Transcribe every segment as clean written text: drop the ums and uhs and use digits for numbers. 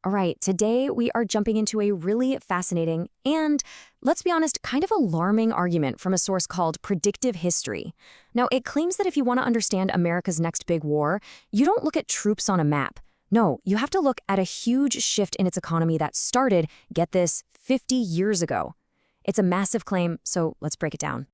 All right, today we are jumping into a really fascinating and, let's be honest, kind of alarming argument from a source called Predictive History. Now, it claims that if you want to understand America's next big war, you don't look at troops on a map. No, you have to look at a huge shift in its economy that started, get this, 50 years ago. It's a massive claim, so let's break it down.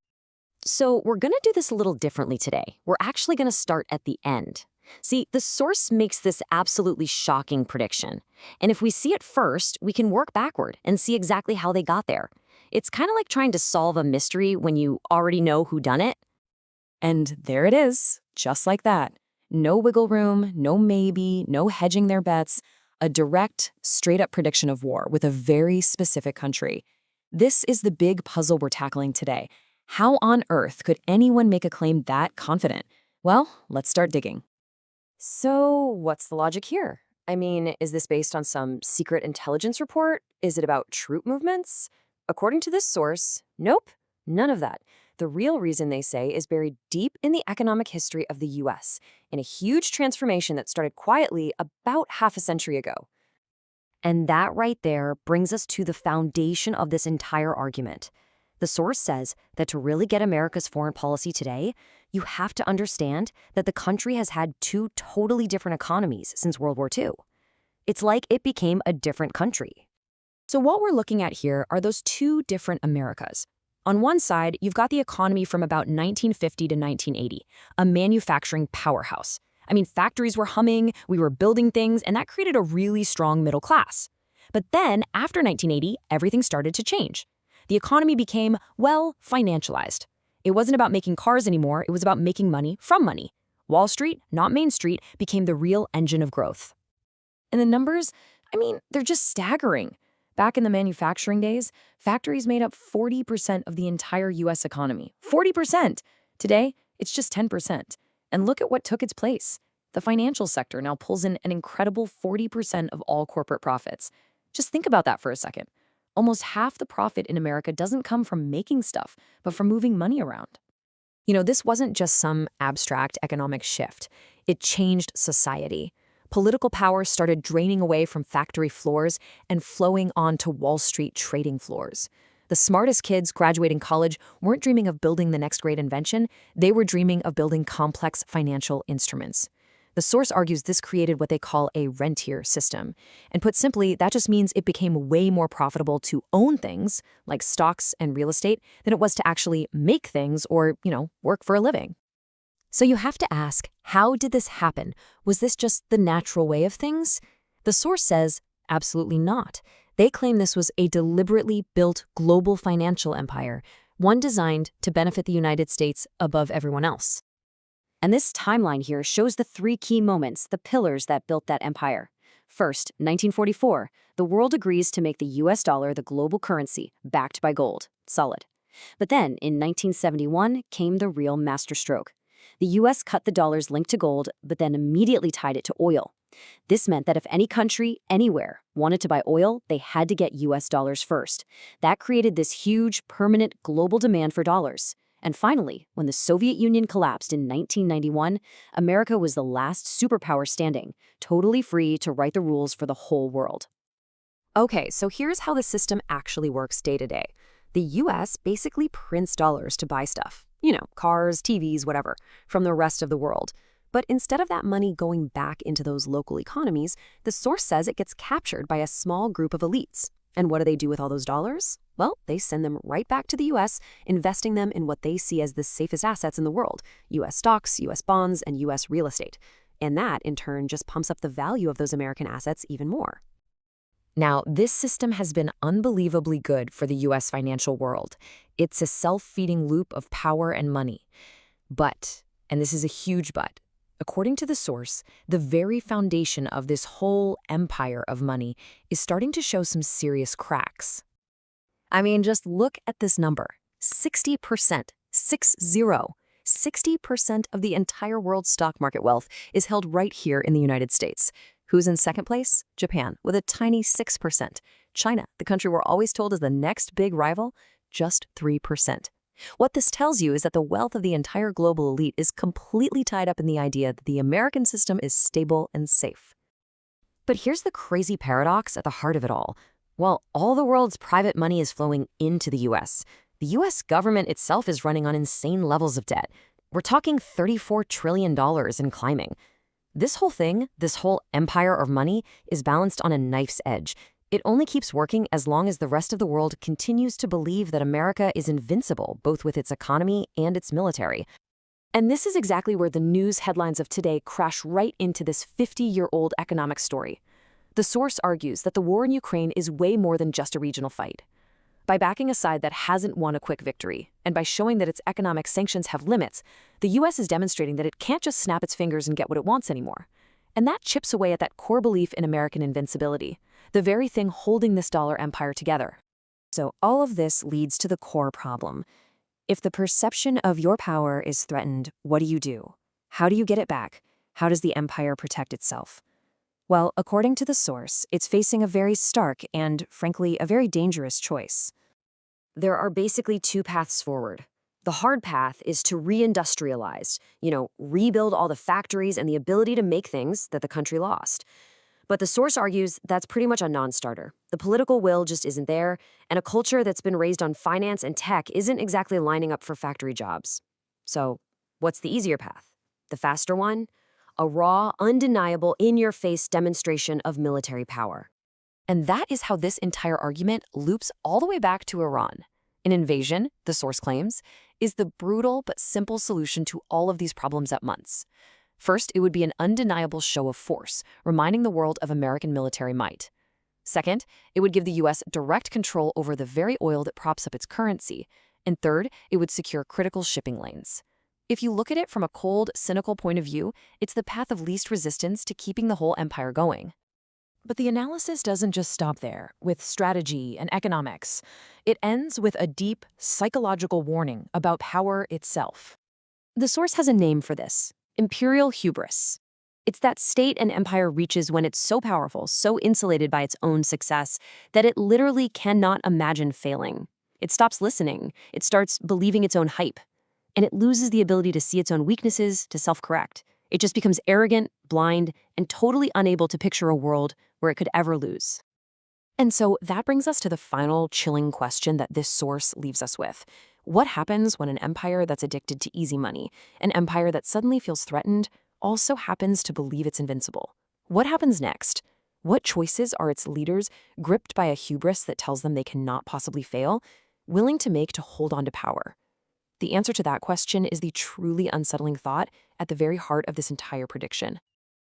So we're going to do this a little differently today. We're actually going to start at the end. See, the source makes this absolutely shocking prediction. And if we see it first, we can work backward and see exactly how they got there. It's kind of like trying to solve a mystery when you already know who done it. And there it is, just like that. No wiggle room, no maybe, no hedging their bets. A direct, straight-up prediction of war with a very specific country. This is the big puzzle we're tackling today. How on earth could anyone make a claim that confident? Well, let's start digging. So what's the logic here? I mean, is this based on some secret intelligence report? Is it about troop movements? According to this source, nope, none of that. The real reason, they say, is buried deep in the economic history of the US, in a huge transformation that started quietly about half a century ago. And that right there brings us to the foundation of this entire argument. The source says that to really get America's foreign policy today, you have to understand that the country has had two totally different economies since World War II. It's like it became a different country. So what we're looking at here are those two different Americas. On one side, you've got the economy from about 1950 to 1980, a manufacturing powerhouse. I mean, factories were humming, we were building things, and that created a really strong middle class. But then, after 1980, everything started to change. The economy became, well, financialized. It wasn't about making cars anymore, it was about making money from money. Wall Street, not Main Street, became the real engine of growth. And the numbers, I mean, they're just staggering. Back in the manufacturing days, factories made up 40% of the entire US economy. 40%! Today, it's just 10%. And look at what took its place. The financial sector now pulls in an incredible 40% of all corporate profits. Just think about that for a second. Almost half the profit in America doesn't come from making stuff, but from moving money around. You know, this wasn't just some abstract economic shift. It changed society. Political power started draining away from factory floors and flowing onto Wall Street trading floors. The smartest kids graduating college weren't dreaming of building the next great invention, they were dreaming of building complex financial instruments. The source argues this created what they call a rentier system. And put simply, that just means it became way more profitable to own things, like stocks and real estate, than it was to actually make things or, work for a living. So you have to ask, how did this happen? Was this just the natural way of things? The source says, absolutely not. They claim this was a deliberately built global financial empire, one designed to benefit the United States above everyone else. And this timeline here shows the three key moments, the pillars that built that empire. First, 1944, the world agrees to make the US dollar the global currency, backed by gold. Solid. But then, in 1971, came the real masterstroke. The US cut the dollars linked to gold, but then immediately tied it to oil. This meant that if any country, anywhere, wanted to buy oil, they had to get US dollars first. That created this huge, permanent global demand for dollars. And finally, when the Soviet Union collapsed in 1991, America was the last superpower standing, totally free to write the rules for the whole world. Okay, so here's how the system actually works day to day. The US basically prints dollars to buy stuff. Cars, TVs, whatever, from the rest of the world. But instead of that money going back into those local economies, the source says it gets captured by a small group of elites. And what do they do with all those dollars? Well, they send them right back to the US, investing them in what they see as the safest assets in the world, US stocks, US bonds, and US real estate. And that, in turn, just pumps up the value of those American assets even more. Now, this system has been unbelievably good for the US financial world. It's a self-feeding loop of power and money. But, and this is a huge but, according to the source, the very foundation of this whole empire of money is starting to show some serious cracks. I mean, just look at this number. 60%, 60% of the entire world's stock market wealth is held right here in the United States. Who's in second place? Japan, with a tiny 6%. China, the country we're always told is the next big rival, just 3%. What this tells you is that the wealth of the entire global elite is completely tied up in the idea that the American system is stable and safe. But here's the crazy paradox at the heart of it all. While all the world's private money is flowing into the US government itself is running on insane levels of debt. We're talking $34 trillion and climbing. This whole thing, this whole empire of money, is balanced on a knife's edge. It only keeps working as long as the rest of the world continues to believe that America is invincible, both with its economy and its military. And this is exactly where the news headlines of today crash right into this 50-year-old economic story. The source argues that the war in Ukraine is way more than just a regional fight. By backing a side that hasn't won a quick victory, and by showing that its economic sanctions have limits, the US is demonstrating that it can't just snap its fingers and get what it wants anymore. And that chips away at that core belief in American invincibility, the very thing holding this dollar empire together. So all of this leads to the core problem. If the perception of your power is threatened, what do? How do you get it back? How does the empire protect itself? Well, according to the source, it's facing a very stark and, frankly, a very dangerous choice. There are basically two paths forward. The hard path is to reindustrialize, rebuild all the factories and the ability to make things that the country lost. But the source argues that's pretty much a non-starter. The political will just isn't there, and a culture that's been raised on finance and tech isn't exactly lining up for factory jobs. So, what's the easier path? The faster one? A raw, undeniable, in-your-face demonstration of military power. And that is how this entire argument loops all the way back to Iran. An invasion, the source claims, is the brutal but simple solution to all of these problems at once. First, it would be an undeniable show of force, reminding the world of American military might. Second, it would give the US direct control over the very oil that props up its currency. And third, it would secure critical shipping lanes. If you look at it from a cold, cynical point of view, it's the path of least resistance to keeping the whole empire going. But the analysis doesn't just stop there, with strategy and economics. It ends with a deep, psychological warning about power itself. The source has a name for this: imperial hubris. It's that state an empire reaches when it's so powerful, so insulated by its own success, that it literally cannot imagine failing. It stops listening. It starts believing its own hype. And it loses the ability to see its own weaknesses, to self-correct. It just becomes arrogant, blind, and totally unable to picture a world where it could ever lose. And so that brings us to the final chilling question that this source leaves us with. What happens when an empire that's addicted to easy money, an empire that suddenly feels threatened, also happens to believe it's invincible? What happens next? What choices are its leaders, gripped by a hubris that tells them they cannot possibly fail, willing to make to hold on to power? The answer to that question is the truly unsettling thought at the very heart of this entire prediction.